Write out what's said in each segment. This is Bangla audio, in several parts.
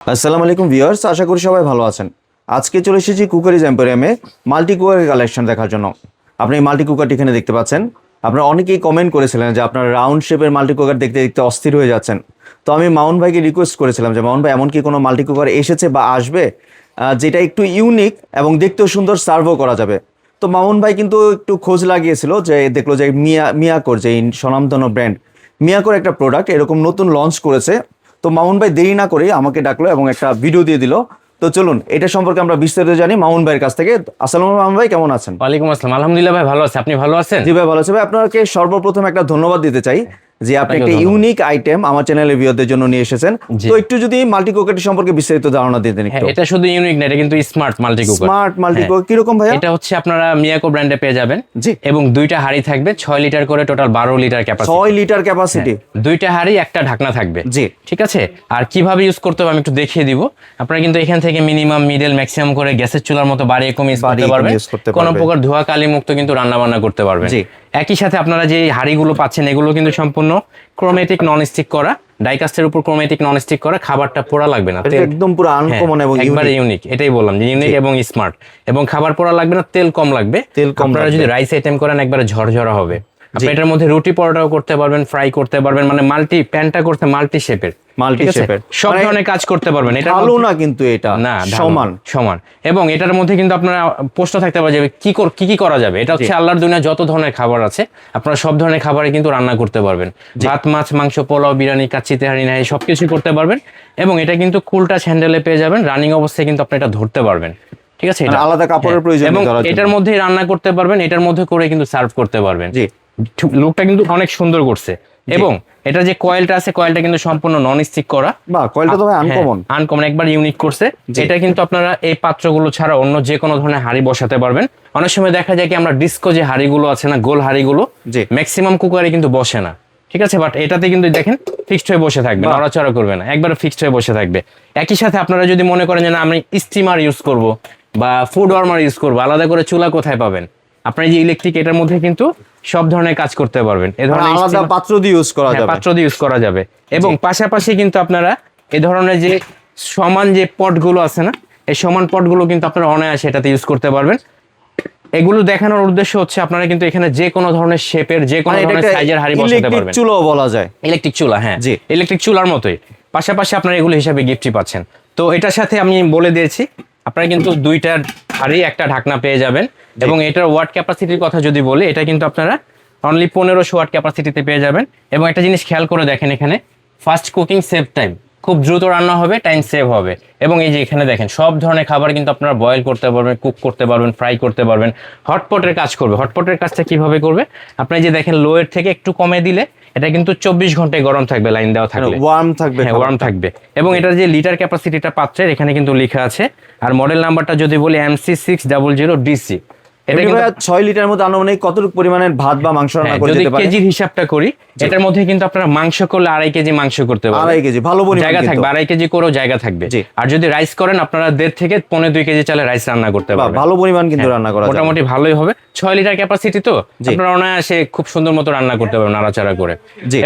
আসসালামু আলাইকুম ভিউয়ার্স, আশা করি সবাই ভালো আছেন। আজকে চলে এসেছি কুকারিজ এম্পোরিয়ামে মাল্টি কুকারের কালেকশন দেখার জন্য। আপনি এই মাল্টি কুকারটি এখানে দেখতে পাচ্ছেন। আপনারা অনেকেই কমেন্ট করেছিলেন যে আপনারা রাউন্ড শেপের মাল্টি কুকার দেখতে দেখতে অস্থির হয়ে যাচ্ছেন। তো আমি মাউন ভাইকে রিকোয়েস্ট করেছিলাম যে মাউন ভাই, এমন কি কোনো মাল্টি কুকার এসেছে বা আসবে যেটা একটু ইউনিক এবং দেখতেও সুন্দর, সার্ভও করা যাবে। তো মামুন ভাই কিন্তু একটু খোঁজ লাগিয়েছিল, যে দেখলো যে মিয়াকোর, যে স্বনামধন্য ব্র্যান্ড মিয়াকোর একটা প্রোডাক্ট এরকম নতুন লঞ্চ করেছে। তো মামুন ভাই দেরি না করে আমাকে ডাকলো এবং একটা ভিডিও দিয়ে দিল। তো চলুন এটা সম্পর্কে আমরা বিস্তারিত জানি মামুন ভাইয়ের কাছ থেকে। আসসালামু আলাইকুম মামুন ভাই, কেমন আছেন? ওয়ালাইকুম আসসালাম, আলহামদুলিল্লাহ ভাই, ভালো আছে। আপনি ভালো আছেন? জি ভাই, ভালো আছে ভাই। আপনাকে সর্বপ্রথম একটা ধন্যবাদ দিতে চাই যে আপনি একটা ইউনিক আইটেম আমার চ্যানেলের ভিউয়ারদের জন্য নিয়ে এসেছেন। তো একটু যদি মাল্টি কুকারটি সম্পর্কে বিস্তারিত ধারণা দিতেন একটু। এটা শুধু ইউনিক না, এটা কিন্তু smart multi cooker. Smart multi cooker কি রকম ভাই? এটা হচ্ছে আপনারা মিয়াকো ব্র্যান্ডে পেয়ে যাবেন। জি। এবং দুইটা হাড়ি থাকবে, 6 লিটার করে, total 12 litre capacity. 6 litre capacity. দুইটা হাড়ি, একটা ঢাকনা থাকবে। জি। ঠিক আছে। আর কিভাবে ইউজ করতে হবে আমি একটু দেখিয়ে দিব। আপনারা কিন্তু এখান থেকে মিনিমাম, মিডল, ম্যাক্সিমাম করে গ্যাসের চুলার মতো বাড়িয়ে কমিয়ে ইউজ করতে পারবেন। কোনো প্রকার ধোয়া কালি মুক্ত কিন্তু রান্না বান্না করতে পারবেন। জি। একই সাথে আপনারা যে হাড়িগুলো পাচ্ছেন এগুলো কিন্তু সম্পূর্ণ ক্রোমেটিক নন স্টিক করা, ডাইকাস্টের উপর ক্রোমেটিক নন স্টিক করা। খাবারটা পোড়া লাগবে না, একদম পুরো আনকমন এবং একবারে ইউনিক। এটাই বললাম যে ইউনিক এবং স্মার্ট। এবং খাবার পোড়া লাগবে না, তেল কম লাগবে। আপনারা যদি রাইস আইটেম করেন একবারে ঝরঝরা হবে। আপনি এটার মধ্যে রুটি পরোটাও করতে পারবেন, ফ্রাই করতে পারবেন, মানে মাল্টি প্যানটা করতে মাল্টি শেপের, সব ধরনের কাজ করতে পারবেন। এটা ভালো না কিন্তু এটা না, সমান। এবং এটার মধ্যে কিন্তু আপনারা প্রশ্ন থাকতে পারে যে কি করা যাবে। এটা হচ্ছে আল্লাহর দুনিয়া যত ধরনের খাবার আছে আপনারা সব ধরনের খাবারে কিন্তু রান্না করতে পারবেন। ভাত, মাছ, মাংস, পোলাও, বিরিয়ানি, কাচ্চি, তেহারি, নাহি সবকিছু করতে পারবেন। এবং এটা কিন্তু কুলটা হ্যান্ডেলে পেয়ে যাবেন, রানিং অবস্থায় কিন্তু আপনি এটা ধরতে পারবেন। ঠিক আছে, এটা আলাদা কাপড়ের প্রয়োজন নেই। এবং এটার মধ্যেই রান্না করতে পারবেন, এটার মধ্যে করে কিন্তু সার্ভ করতে পারবেন। জি। লুকটা কিন্তু অনেক সুন্দর করছে। এবং এটা যে কয়েলটা আছে, কয়েলটা কিন্তু সম্পূর্ণ নন স্টিক করা। বাহ, কয়েলটা তো ভাই আনকমন, একবার ইউনিক করছে। এটা কিন্তু আপনারা এই পাত্রগুলো ছাড়া অন্য যে কোনো ধরনের হাড়ি বসাতে পারবেন। অনেক সময় দেখা যায় কি আমরা ডিস্কো যে হাড়িগুলো আছে না, গোল হাড়িগুলো ম্যাক্সিমাম কুকারে কিন্তু বসে না। ঠিক আছে, বাট এটাতে কিন্তু দেখেন ফিক্সড হয়ে বসে থাকবে, নড়াচড়া করবে না, একবার ফিক্সড হয়ে বসে থাকবে। একই সাথে আপনারা যদি মনে করেন যে না আমি স্টিমার ইউজ করব বা ফুড ওয়ার্মার ইউজ করবো, আলাদা করে চুলা কোথায় পাবেন? আপনার যে ইলেকট্রিক, এটার মধ্যে কিন্তু সব ধরনের কাজ করতে পারবেন। এই ধরনের আলাদা পাত্র দিয়ে ইউজ করা যাবে, পাত্র দিয়ে ইউজ করা যাবে। এবং পাশাপাশি কিন্তু আপনারা এই ধরনের যে সমান যে পটগুলো আছে না, এই সমান পটগুলো কিন্তু আপনারা অনায়াসে এটাতে ইউজ করতে পারবেন। এগুলো দেখানোর উদ্দেশ্য হচ্ছে আপনারা কিন্তু এখানে যে কোনো ধরনের শেপের, যে কোনো ধরনের সাইজের হাড়ি বসাতে পারবেন। ইলেকট্রিক চুলাও বলা যায়। ইলেকট্রিক চুলা, হ্যাঁ, ইলেকট্রিক চুলার মতোই। পাশাপাশি আপনারা এগুলো হিসাবে গিফটই পাচ্ছেন। তো এটার সাথে আমি বলে দিয়েছি আপনারা কিন্তু দুইটা হাড়ি, একটা ঢাকনা পেয়ে যাবেন। এবং এটার ওয়াট ক্যাপাসিটির কথা যদি বলি, এটা কিন্তু আপনারা অনলি 1500 ওয়াট ক্যাপাসিটিতে পেয়ে যাবেন। এবং একটা জিনিস খেয়াল করে দেখেন, এখানে ফাস্ট কুকিং, সেভ টাইম, খুব দ্রুত রান্না হবে, টাইম সেভ হবে। এবং এই যে এখানে দেখেন সব ধরনের খাবার কিন্তু আপনারা বয়েল করতে পারবেন, কুক করতে পারবেন, ফ্রাই করতে পারবেন। হটপটের কাজ করবে। হটপটের কাজটা কিভাবে করবে? আপনি যে দেখেন লোয়ের থেকে একটু কমে দিলে এটা কিন্তু 24 ঘন্টায় গরম থাকবে, লাইন দেওয়া থাকবে, ওয়ার্ম থাকবে। হ্যাঁ, ওয়ার্ম থাকবে। এবং এটার যে লিটার ক্যাপাসিটিটা পাত্রের এখানে কিন্তু লেখা আছে। আর মডেল নাম্বারটা যদি বলি MC600DC। এটা কিন্তু 6 লিটারের মধ্যে আনুমানিক কতটুকু পরিমাণের ভাত বা মাংস রান্না করে দিতে পারে? যদি কেজির হিসাবটা করি, এটার মধ্যে কিন্তু আপনারা মাংস করলে 2.5 কেজি মাংস করতে পারবেন। 2.5 কেজি ভালো পরিমাণ জায়গা থাকবে, 2.5 কেজি করেও জায়গা থাকবে। আর যদি রাইস করেন আপনারা 1.5 থেকে 2.25 কেজি চালে রাইস রান্না করতে পারবেন। ভালো পরিমাণ কিন্তু রান্না করা যাবে, মোটামুটি ভালোই হবে। 6 লিটার ক্যাপাসিটি, তো আপনারা অনায়াসে খুব সুন্দর মতো রান্না করতে পারবেন নাড়াচাড়া করে।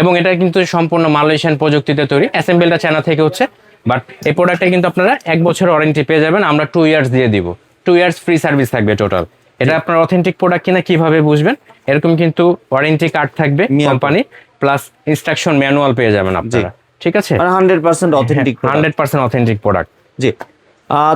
এবং এটা কিন্তু সম্পূর্ণ মালয়েশিয়ান প্রযুক্তিতে তৈরি, অ্যাসেম্বলটা চায়না থেকে হচ্ছে। বাট এই প্রোডাক্টে কিন্তু আপনারা 1 বছর ওয়ারেন্টি পেয়ে যাবেন, আমরা 2 ইয়ার্স দিয়ে দিব। 2 ইয়ার্স ফ্রি সার্ভিস থাকবে টোটাল। এটা আপনার অথেন্টিক প্রোডাক্ট কিনা কিভাবে বুঝবেন? এরকম কিন্তু ওয়ারেন্টি কার্ড থাকবে কোম্পানি, প্লাস ইনস্ট্রাকশন ম্যানুয়াল পেয়ে যাবেন আপনারা। ঠিক আছে, 100% অথেন্টিক, 100% অথেন্টিক প্রোডাক্ট। জি।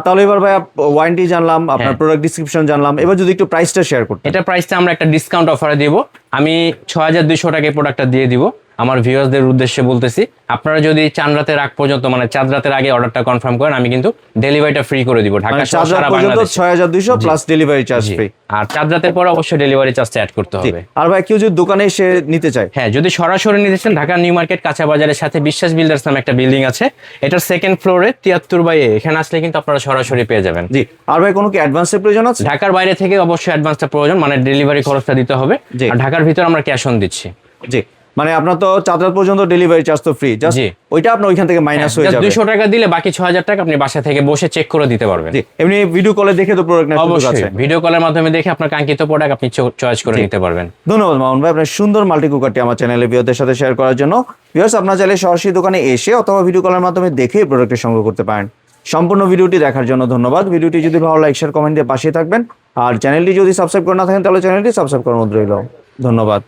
তাহলে এবার ভাই ওয়ারেন্টি জানলাম, আপনার প্রোডাক্ট ডেসক্রিপশন জানলাম, এবার যদি একটু প্রাইসটা শেয়ার করতেন। এটা প্রাইসটা আমরা একটা ডিসকাউন্ট অফারে দিব। আমি 6200 টাকায় প্রোডাক্টটা দিয়ে দিব। আমার ভিউয়ারদের উদ্দেশ্যে বলতেছি, আপনারা যদি চাঁদ রাতের আগ পর্যন্ত, মানে চাঁদ রাতের আগে অর্ডারটা কনফার্ম করেন, আমি কিন্তু ডেলিভারিটা ফ্রি করে দিব। ঢাকা সহ সারা বাংলাদেশে 6200 প্লাস ডেলিভারি চার্জ ফ্রি। আর চাঁদ রাতের পর অবশ্যই ডেলিভারি চার্জটা অ্যাড করতে হবে। আর ভাই কেউ যদি দোকানে এসে নিতে চায়? হ্যাঁ, যদি সরাসরি নিতে চান, ঢাকা নিউ মার্কেট কাঁচা বাজারের সাথে বিশ্বাস বিল্ডার্স নামে একটা বিল্ডিং আছে, এটার সেকেন্ড ফ্লোরে 73/A, এখানে আসলে কিন্তু আপনারা সরাসরি পেয়ে যাবেন। জি। আর ভাই কোনো কি অ্যাডভান্সের প্রয়োজন আছে? ঢাকার বাইরে থেকে অবশ্যই অ্যাডভান্সটা প্রয়োজন, মানে ডেলিভারি খরচটা দিতে হবে। আর ঢাকার ভিতরে আমরা ক্যাশ অন দিচ্ছি। জি। মানে আপনার তো চাঁদরাত পর্যন্ত ডেলিভারি চার্জ তো ফ্রি, জাস্ট জি। ওইটা আপনার ওইখান থেকে মাইনাস হয়ে যাবে। 200 টাকা দিলে বাকি 6000 টাকা আপনি বাসা থেকে বসে চেক করে দিতে পারবেন। জি, এমনি ভিডিও কলে দেখে তো প্রোডাক্ট নেওয়ার সুযোগ আছে। অবশ্যই ভিডিও কলের মাধ্যমে দেখে আপনার কাঙ্ক্ষিত প্রোডাক্ট আপনি চয়েস করে নিতে পারবেন। ধন্যবাদ মামুন ভাই, আপনার সুন্দর মাল্টি কুকারটি আমার চ্যানেলে ভিউয়ারদের সাথে শেয়ার করার জন্য। ভিউয়ার্স, আপনারা চাইলে সরাসরি দোকানে এসে অথবা ভিডিও কলের মাধ্যমে দেখে প্রোডাক্টটি সংগ্রহ করতে পারেন। সম্পূর্ণ ভিডিওটি দেখার জন্য ধন্যবাদ। ভিডিওটি যদি ভালো লাইক শেয়ার কমেন্ট দিয়ে পাশে থাকবেন, আর চ্যানেলটি যদি সাবস্ক্রাইব করে না থাকেন তাহলে চ্যানেলটি সাবস্ক্রাইব করার অনুরোধ রইল। ধন্যবাদ।